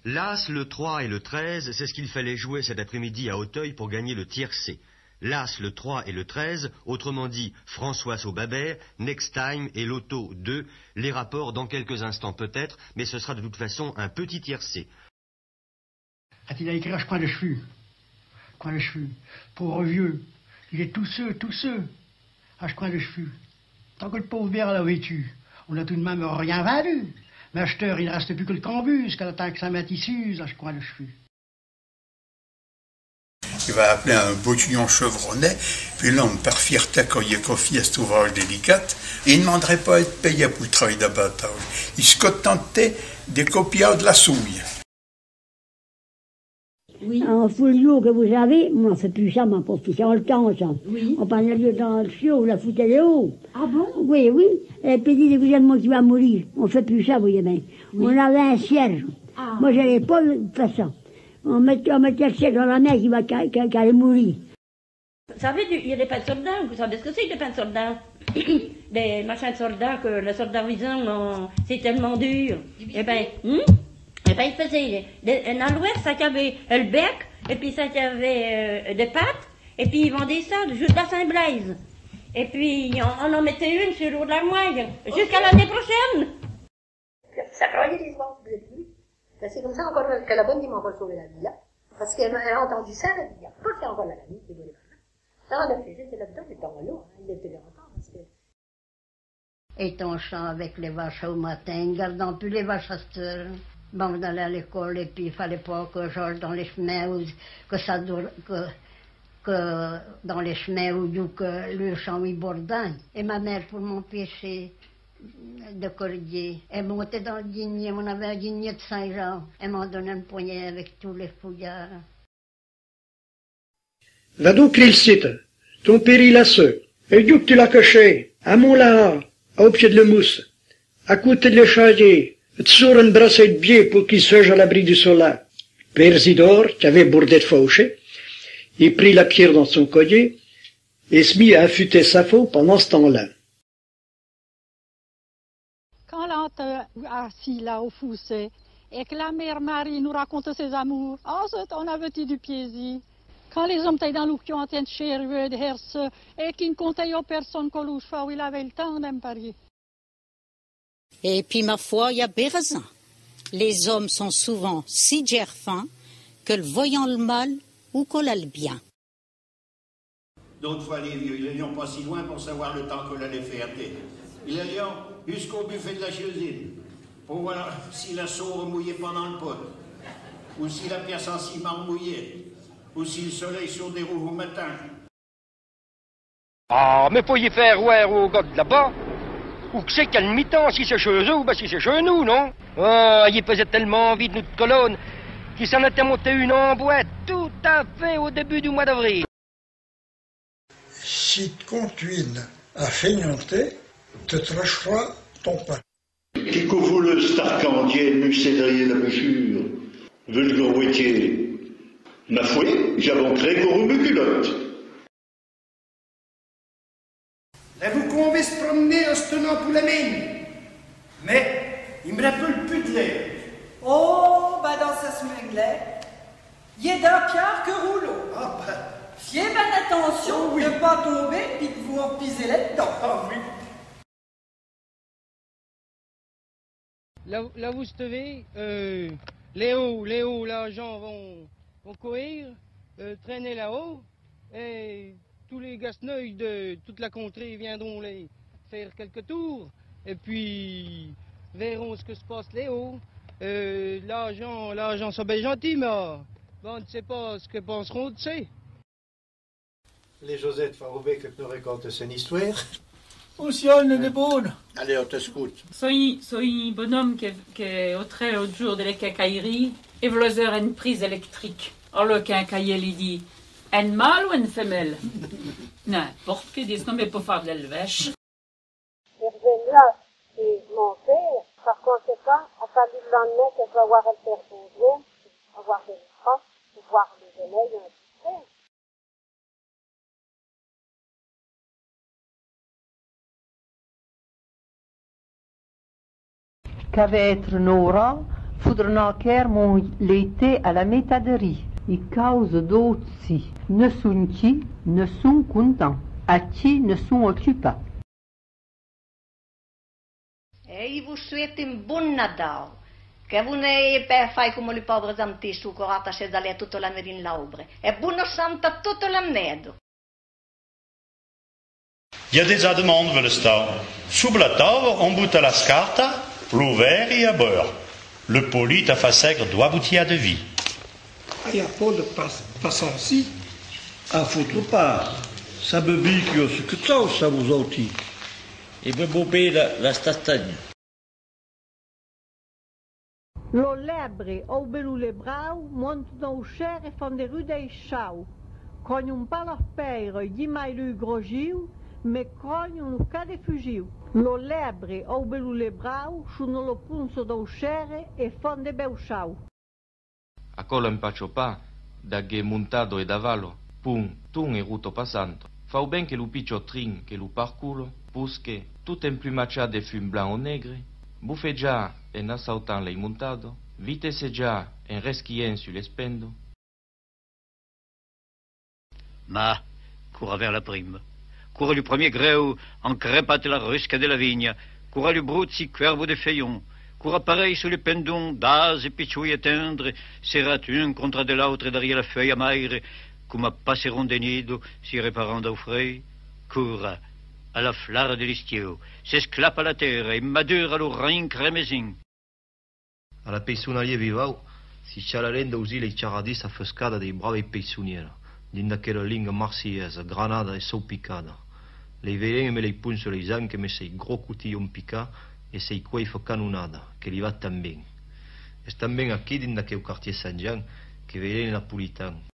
L'As, le 3 et le 13, c'est ce qu'il fallait jouer cet après-midi à Auteuil pour gagner le tiercé. L'As, le 3 et le 13, autrement dit François au Babert, Next Time et Loto 2, les rapports dans quelques instants peut-être, mais ce sera de toute façon un petit tiercé. Quand il a écrit, je prends les cheveux. Pauvre vieux, il est tout seul. Je prends les cheveux. Tant que le pauvre bière l'a vêtu, on a tout de même rien valu. Mais acheteur, il ne reste plus que le cambus, qu'à l'attend que ça mette issue, je crois le cheveu. Il va appeler un bottillon chevronnet, puis l'homme, par fierté, quand il a confié à cet ouvrage délicat, il ne demanderait pas à être payé pour le travail d'abattage. Il se contentait des copiards de la souille. Oui. En folio que vous avez, moi, on fait plus ça, mais pour ça, on le temps, ça. Oui. On prend le lieu dans le chiot, on la foutait les hauts. Ah bon? Oui. Et puis, dit, vous êtes moi qui va mourir. On fait plus ça, vous voyez bien. Oui. On avait un cierge. Ah. Moi, j'allais pas faire ça. On mettait le cierge dans la mer qui allait mourir. Vous savez, il y a des pains de soldats. Vous savez ce que c'est, des pains de soldats? Des machins de soldats que le soldat disant, c'est tellement dur. Eh ben, il faisait un alouette, ça qui avait le bec, et puis ça qui avait des pattes, et puis ils vendaient ça juste à Saint-Blaise. Et puis on en mettait une sur l'eau de la moelle, jusqu'à l'année prochaine. Ça croyait les ventes, vous êtes vu? C'est comme ça encore que la bonne, il m'a encore sauvé la vie, là. Parce qu'elle a entendu ça, elle a dit, il n'y a pas fait encore la vie, c'est bon. Ça, on a fait, j'étais là-dedans, j'étais en l'eau, il était là encore, parce que... Et ton champ avec les vaches au matin, gardant plus les vaches à cette heure. Bon, on allait à l'école et puis il fallait pas que j'aille dans les chemins ou que dans les chemins où que le champ y bordait. Et ma mère, pour m'empêcher de corriger, elle montait dans le dîner, on avait un dîner de Saint-Jean, elle m'en donnait une poignée avec tous les fouillards. Va donc le site, ton péri la sœur, et d'où que tu l'as caché, à Montlaha, au pied de la mousse, à côté de l'échalier, sur une brassée de biais pour qu'il se à l'abri du soleil. Père Zidore, qui avait bourdé de fauché, il prit la pierre dans son collier et se mit à affûter sa faux pendant ce temps-là. Quand l'on était assis là au fossé et que la mère Marie nous raconte ses amours, on avait du plaisir. Quand les hommes étaient dans l'oukion en train de chérir, de herse, et qu'ils ne comptaient aux personnes qu'on louche pas, où il avait le temps d'en parier. Et puis, ma foi, il y a bien raison. Les hommes sont souvent si gerfins que le voyant le mal ou qu'on a le bien. D'autres fois, les vieux, ils n'allions pas si loin pour savoir le temps qu'on allait faire. Ils allions jusqu'au buffet de la cuisine pour voir si la sauve mouillait pendant le pot, ou si la pièce en ciment mouillait, ou si le soleil sur des roues au matin. Ah, mais faut y faire ouais au gars de là-bas. Ou que c'est quel mi-temps, si c'est chez eux ou ben si c'est chez nous, non? Ah, il faisait tellement envie de notre colonne qu'il s'en était monté une en boîte tout à fait au début du mois d'avril. Si tu continues à feignanter, te tracheras ton pain. Qui couvre le starcandier, mucédrier la mesure, vulgoroitier. Ma foi, j'avancerai qu'au rume culotte. Et vous pouvez se promener en se tenant pour la mine. Mais il me rappelle plus de l'air. Oh, ben dans ce smuglet, il y a d'un pierre que rouleau. Ah ben. Fiez bien attention de ne pas tomber puis de vous en piser là-dedans. Ah oui. Là vous savez, Léo, là, gens vont courir, traîner là-haut, et tous les gasneuils de toute la contrée viendront les faire quelques tours, et puis verront ce que se passe là-haut. L'argent sont bien gentils, mais on ne sait pas ce que penseront de ça. Les Josette Faroubé que nous racontent une histoire. Aussi, on est des bonnes. Allez, on te scoute. Soy bonhomme qui est au trait l'autre jour de la quincaillerie et v'l'oser une prise électrique. Alors le quincailler lui dit, un mâle ou une femelle? N'importe qui dit, non mais pour faire de l'élevage. Il revient là chez mon père, par conséquent, a fallu le lendemain qu'elle va voir le père Bouvier, avoir des enfants, voir les aînés un petit peu. Qu'avait être Nora, Faudra chiar mon l'été à la métaderie. I cause d'autres ne sont qui ne sont contents, à qui ne sont occupés. E vous souhaite un bon Nadal. Che vous ne fai come le povere antiche su corata se dalle tutto l'anno in laubre. E buona santa tutto l'anno. Il y a des demandes vers le stade. Sous la table, on bout à la scarta, l'ouvert et à beurre. Le poli à fasègre doit boutir de vie. Il n'y a pas de passant si. À foutre pas. Ça me bicchio ce que ça vous autres. Et peut bober la stastagne. Lo lebre ou belou le brau monte dans cher et font des rues des chaux. Quand on parle père, y mai le gros giu, mais quand on cas de fugiu. Lo lebre ou belou le brau, sono lo punzo dans cher et font des beaux chaux. A colo impaccio pa, da che montado e davallo, pun, tun e ruto passando. Fa ben che l'upiccio trin, che lu parculo, pusche, tutto in plumaccia de fum blanc o negre, buffeggia en assautant lei montado, vite se già en resquien su l'espendo. Ma, coura vers la prime. Coura le premier greu, en crépate la rusca de la vigne, coura le bruzzi cuervo de feuillon, coura pareil sur le pendon, d'as et pichouille tendre, serrat un contre de l'autre derrière la feuille amaire, comme a passeron de nido, si réparant au frais, coura à la flare de l'istiot, s'esclape à la terre et madure à l'orin cremesin. Alla peissonaria vivau, si c'è la renda usile i charadis a foscada dei bravi peissoniera, dinda quella lingua marsiesa, granada e salpicada. Le velene me le punzo le zanche me sei gros cotillon pica e sei quei fa canonada, che li va tan ben. E stan ben aquí dinda che o quartier Saint-Jean, che velene napolitan.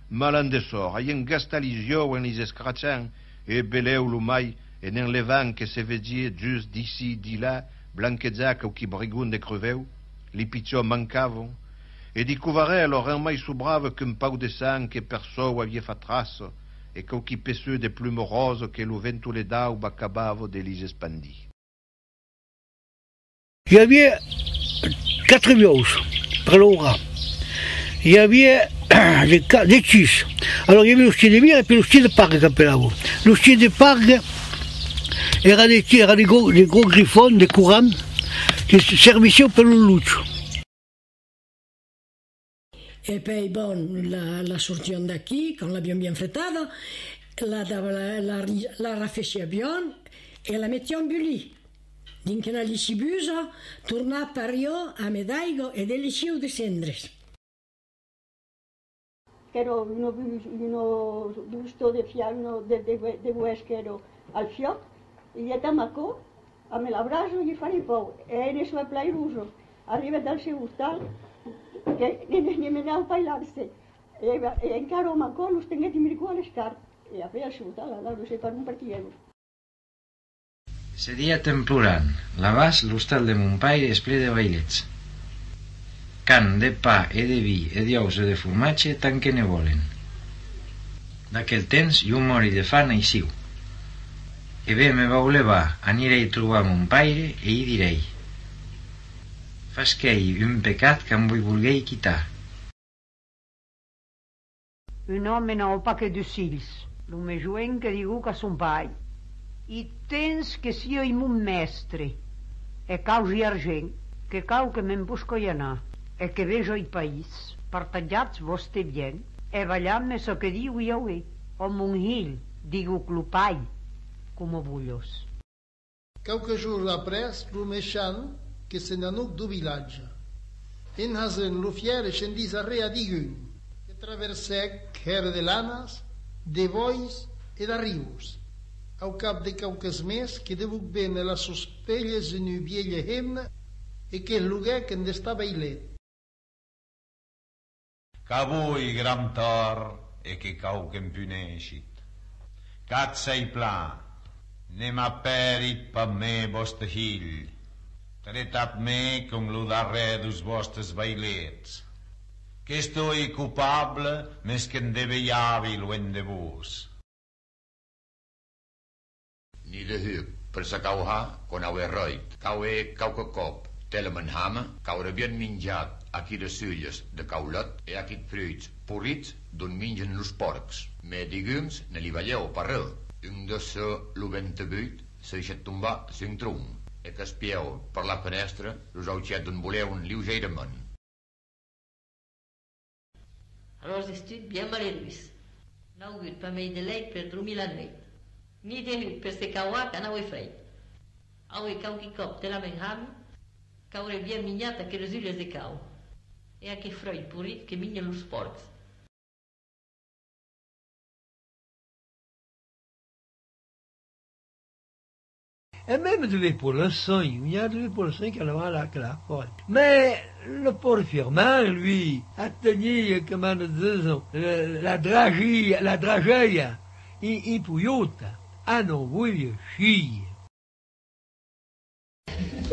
Malandesor, hai un gastalizio en les escratchans, e beleu lumai, e nen levan que se vedie just d'ici, di là, blanquezzac o qui brigun de creveu, li picciò mancavon, e di cuvare alors mai subrave qu'un pau de sang que perso avie fa trace, e qu'au qui pesseux de plumes roses que lo vento le dau bacabavo de lis espandis. Il y avait 4 vieux, par l'ora. Il y avait des tis. Alors il y avait le style de mire et puis le style de parc qu'appelavo. Le style de parc era des gros griffons, des courants, qui servissaient per le lucio. Et puis bon, la sortion d'aquí, quand l'abbiamo bien frettata, la raffescia bien et la mettiamo in lit. Dinque la licibusa, torna per io a medaigo e deliciu de cendres. Ero uno gusto de fiar uno de huesquero al fiot y ya tamaco a me l'abrazo y faripou e en eso play ruso arriba dal se gustal que ni me da bailarse e encaro maco los tenga di mirco al scar e a fer se gustal la lo se per un partido. Seria temporant, l'abast l'hostal de Montpaire és ple de bailets. Can de pa e de vi e d'ous e de formatge tant que ne volen. D'aquell temps jo mori de fana i siu. E bé me vau levar, anirei trobar mon paire e hi direi: fasquei un pecat que em vull volguei quitar. Un home no pa que dos fills, lo me joen que digu que son pai. I tens que sia mon mestre, e causi argent, que cau que me'n busco i anar. E que vejo i país, partagiats vostè bien, e ballam-me so que diu iaué, o mon hil, digu clupai, como bullos. Quelques jours après, lo méchant que se n'anuc du village. En hasen lo fiere scendis a rea digun, que traversec her de lanas, de bois e d'arribus. Au cap de quelques mes que debuc ben a las sospelles en una vieilla hemna e que el lugar que en d'estar bailet. Cavui gram tor e che cau che impunescit. Cazza i pla, ne m'aperit pa me vostre hill. Tretat me con lo darrer dus vostres bailets. Que stoi culpable mes que en deveiavi luen de vos. Ni de hub, per sa cauha, con au erroit, cau cauca cop, telemen hama, cau rebien menjat aquí de sulles de caulot e aquí fruits porrits d'on mengen los porcs. Me digums ne li valleu parreu. Un de sa l'28 s'ha deixat tombar sin trum e que espieu per la finestra los auxet d'on voleuen lleugerament. Alors j'estud bien malheureux. N'augut pas mei de leit per dormir la nuit. Ni de nut per se caua que n'au fred. Au cau qui cop de la menham, caure bien mignata que les ulles de cau. E a que freud purit que mignen los porcs. Et même devait pour le sang, il y a devait pour le sang qu'elle a la folle. Mais le pauvre firmin, lui, a tenu, comment disons, la drageille, il pouillote, à non voulu chier.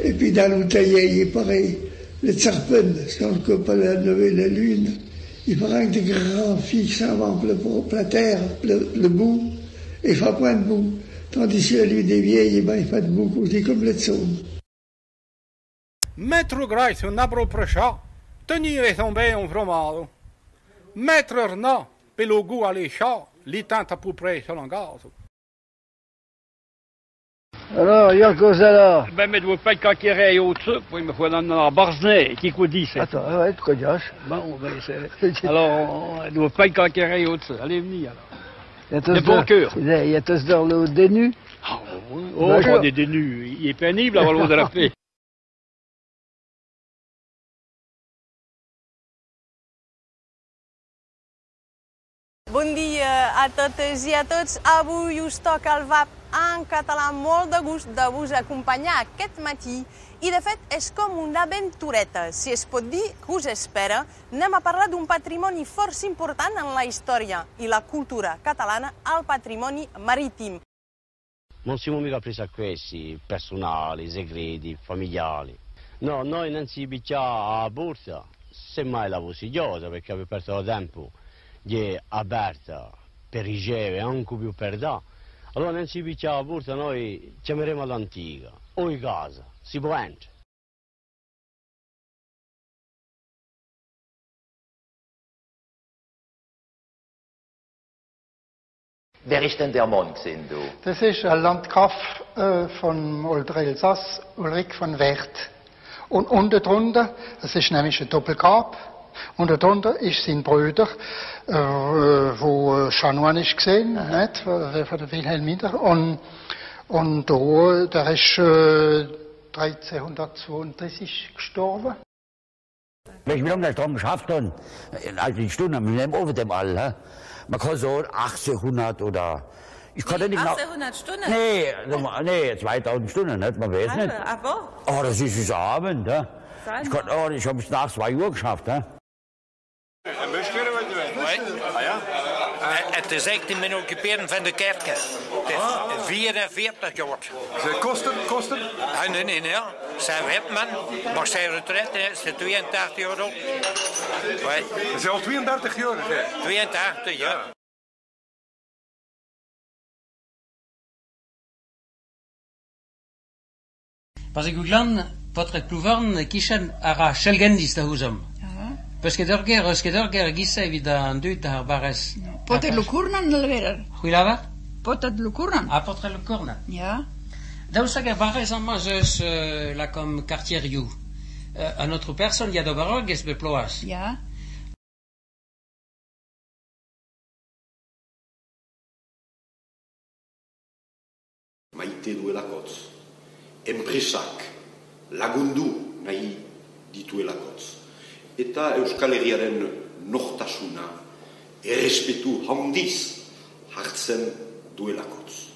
Et puis dans l'outaillé, il est pareil, les serpents, c'est encore pas la nouvelle lune, il prend des grands fixes avant la terre, le bout, et il fait point de bout. Tandis que lui des vieilles, ben, il fait de beaucoup, c'est comme le tsoum. Mettre grace un abro prășa, tenire tombe un vromado. Mettere rna, pe lo gu alle scià, li tanta pu preso l'angato. Alors, il y a cosa là? Ben, mais doit pas caquerer au-dessus, puis il me faut dans la barzenée, qui coûte 10. Attends, ouais, tu connais. Bon, ben, c'est... Alors, il doit pas caquerer au-dessus. Allez, venez, alors. De bon cœur. Il y a tous dans le dénu. Oh, on est dénu. Il est pénible à l'eau de la paix. Bon dia a totes i a tots. Avui us toca el VAP en català. Molt de gust de vos acompanyar aquest matí. I, de fet, és com una aventureta, si es pot dir, que us espera. Anem a parlar d'un patrimoni força important en la història i la cultura catalana, el patrimoni marítim. Non siamo mica presi a questi personali, segreti, familiari. No, noi non si piccia a borsa, semmai la vosigiosa, perché abbiamo perso tempo di aperta per ricevere, anche più per dare. Allora non si piccia a borsa, noi chiameremo l'antica, o in casa. Si può entrare. Wer ist denn der Mann gewesen, du? Das ist ein Landgraf von Oldrelsass, Ulrich von Werth. Und unten drunter, das ist nämlich ein Doppelgrab, unten drunter ist sein Bruder, wo Chanoine ist gesehen, nicht? Von der Wilhelmina. Und da, der ist 1332 gestorben. Welche Minuten das drum geschafft haben, also die Stunde, wir nehmen over dem all. Man kann so 1800 oder. Ich kann nicht 1800 Stunden? Nee, 2000 Stunden, nicht? Man weiß nicht. Aber? Oh, das ist Abend, ja. Ich habe es nach 2 Uhr geschafft, ja. Het is echt in mijn occuperen van de kerken. Het is 44 jaar. Zij kosten? Nee, ja. Zij wetman, maar zijn retret is 82 jaar oud. Ze zijn al 32 jaar, hè? 82 jaar. Parce que Glan, potret pluvarn, kishan ara shelgendis da huzam. Parce que dorger gissa evida anduit ar bares. Potet lukurnan nalverer. Huilava? Potet lukurnan. Ah, potet lukurnan. Ja. Daousak ar bares an mazes la comme quartier you. À notre personne, il y a de barog es beploas. Ja. Maite duela kotz. Enpresak lagundu nahi dituela kotz. Eta Euskal Herriaren nortasuna errespetu handiz hartzen duela kotz.